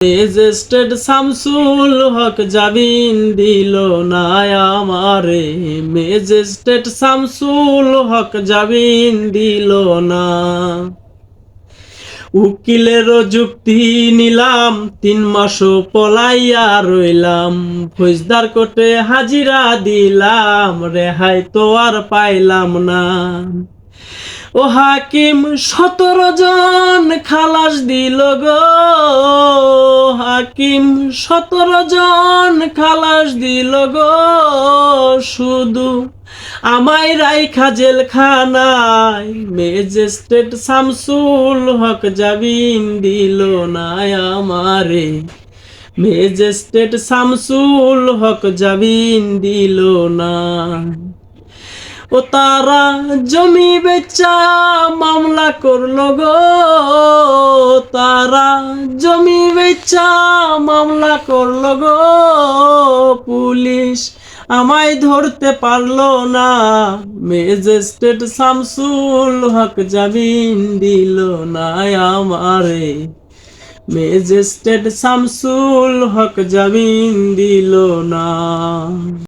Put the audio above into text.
Magistrate Shamsul হক জামিন দিল না আমারে, ম্যাজিস্ট্রেট শামসুল হক জামিন দিল না। উকিলের যুক্তি নিলাম, 3 মাসও পলাইয়া রইলাম, ফৌজদার কোর্টে হাজিরা দিলাম, রেহাই তো আর পাইলাম না। ও হাকিম 17 জন খালাস দিল গো, হাকিম 17 জন খালাস দিল গো, শুধু আমায় রাইখা জেলখানায়, ম্যাজিস্ট্রেট শামসুল হক জামিন দিল না আমারে, ম্যাজিস্ট্রেট শামসুল হক জামিন দিল না। ও তারা জমি বেচা মামলা করলো গো, তারা জমি বেচা মামলা করলো গো, পুলিশ আমায় ধরতে পারলো না, ম্যাজিস্ট্রেট শামসুল হক জামিন দিল না আমারে, ম্যাজিস্ট্রেট শামসুল হক জামিন দিল না।